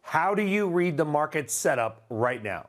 How do you read the market setup right now?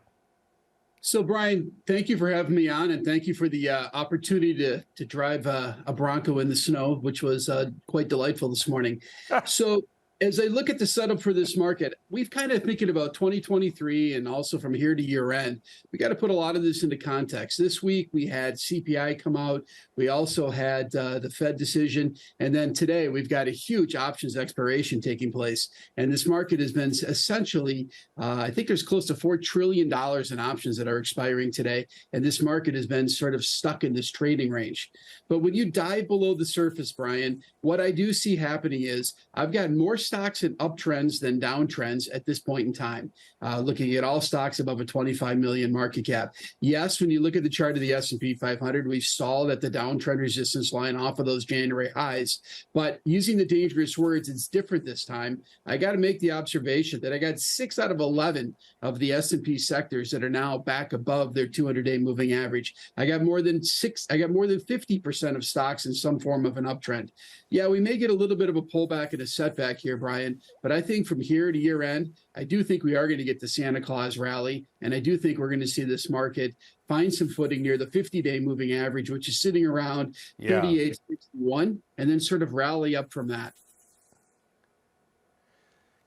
So, Brian, thank you for having me on, and thank you for the opportunity to drive a Bronco in the snow, which was quite delightful this morning. So, as I look at the setup for this market, we've kind of thinking about 2023 and also from here to year end. We got to put a lot of this into context. This week we had CPI come out. We also had the Fed decision, and then today we've got a huge options expiration taking place. And this market has been essentially, I think there's close to $4 trillion in options that are expiring today. And this market has been sort of stuck in this trading range. But when you dive below the surface, Brian, what I do see happening is I've got more stocks in uptrends than downtrends at this point in time. Looking at all stocks above a 25 million market cap. Yes, when you look at the chart of the S&P 500, we've stalled at the downtrend resistance line off of those January highs. But using the dangerous words, it's different this time. I got to make the observation that I got 6 out of 11 of the S&P sectors that are now back above their 200-day moving average. I got more than 50% of stocks in some form of an uptrend. Yeah, we may get a little bit of a pullback and a setback here, Brian, but I think from here to year end, I do think we are going to get the Santa Claus rally, and I do think we're going to see this market find some footing near the 50-day moving average, which is sitting around 38.61, and then sort of rally up from that.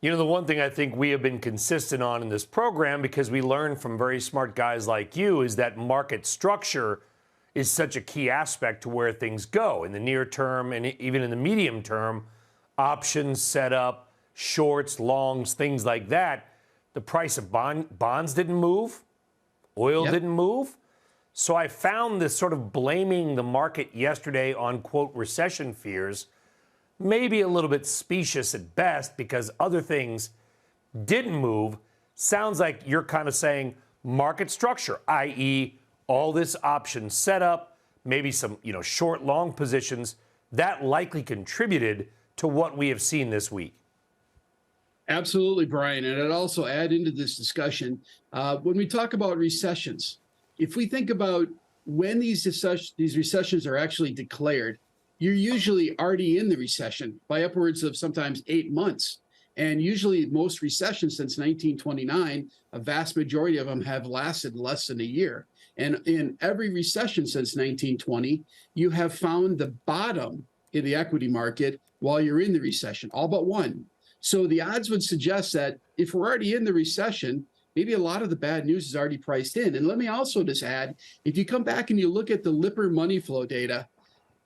You know, the one thing I think we have been consistent on in this program, because we learn from very smart guys like you, is that market structure is such a key aspect to where things go in the near term and even in the medium term. Options set up, shorts, longs, things like that. The price of bonds didn't move. Oil didn't move. So I found this sort of blaming the market yesterday on, quote, recession fears, maybe a little bit specious at best, because other things didn't move. Sounds like you're kind of saying market structure, i.e., all this option setup, maybe some, short, long positions, that likely contributed to what we have seen this week. Absolutely, Brian. And I'd also add into this discussion, when we talk about recessions, if we think about when these recessions are actually declared, you're usually already in the recession by upwards of sometimes 8 months. And usually most recessions since 1929, a vast majority of them have lasted less than a year. And in every recession since 1920, you have found the bottom in the equity market while you're in the recession, all but one. So the odds would suggest that if we're already in the recession, maybe a lot of the bad news is already priced in. And let me also just add, if you come back and you look at the Lipper money flow data,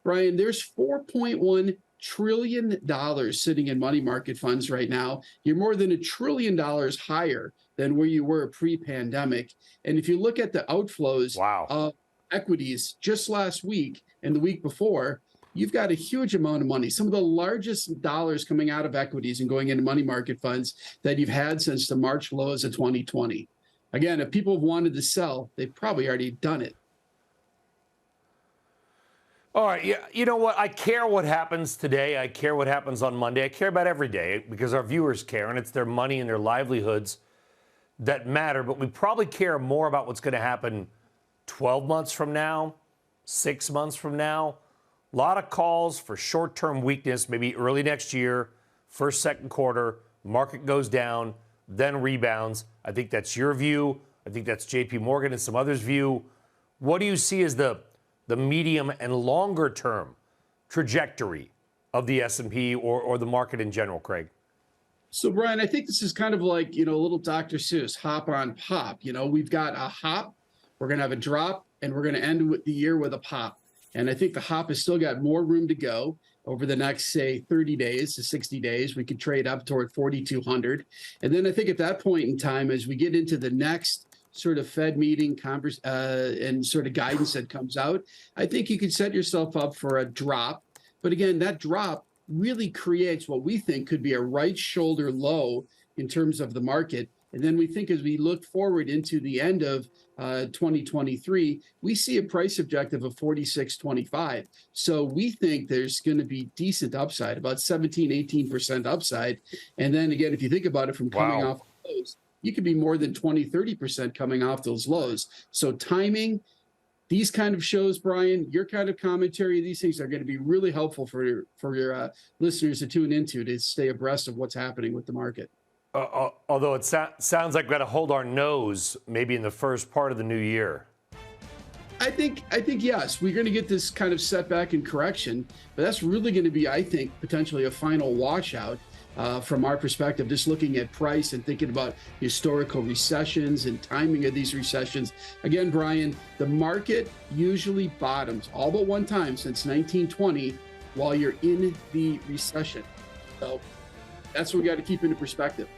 Brian, there's $4.1 trillion sitting in money market funds right now. You're more than $1 trillion higher than where you were pre-pandemic. And if you look at the outflows of equities just last week and the week before, you've got a huge amount of money, some of the largest dollars coming out of equities and going into money market funds that you've had since the March lows of 2020. Again, if people have wanted to sell, they've probably already done it. All right. Yeah, you know what? I care what happens today. I care what happens on Monday. I care about every day because our viewers care, and it's their money and their livelihoods that matter. But we probably care more about what's going to happen 12 months from now, 6 months from now. A lot of calls for short-term weakness, maybe early next year, first, second quarter, market goes down, then rebounds. I think that's your view. I think that's JP Morgan and some others' view. What do you see as the medium and longer term trajectory of the S&P or the market in general, Craig? So, Brian, I think this is kind of like, a little Dr. Seuss, hop on pop. We've got a hop, we're going to have a drop, and we're going to end the year with a pop. And I think the hop has still got more room to go over the next, say, 30 days to 60 days. We could trade up toward 4,200. And then I think at that point in time, as we get into the next sort of Fed meeting and sort of guidance that comes out, I think you could set yourself up for a drop. But again, that drop really creates what we think could be a right shoulder low in terms of the market. And then we think as we look forward into the end of 2023, we see a price objective of 46.25. So we think there's going to be decent upside, about 17, 18% upside. And then again, if you think about it from coming off lows, you could be more than 20, 30% coming off those lows. So timing, these kind of shows, Brian, your kind of commentary, these things are going to be really helpful for your listeners to tune into to stay abreast of what's happening with the market. Although it sounds like we've got to hold our nose maybe in the first part of the new year. I think yes, we're going to get this kind of setback and correction, but that's really going to be, I think, potentially a final washout from our perspective, just looking at price and thinking about historical recessions and timing of these recessions. Again, Brian, the market usually bottoms all but one time since 1920 while you're in the recession. So that's what we got to keep into perspective.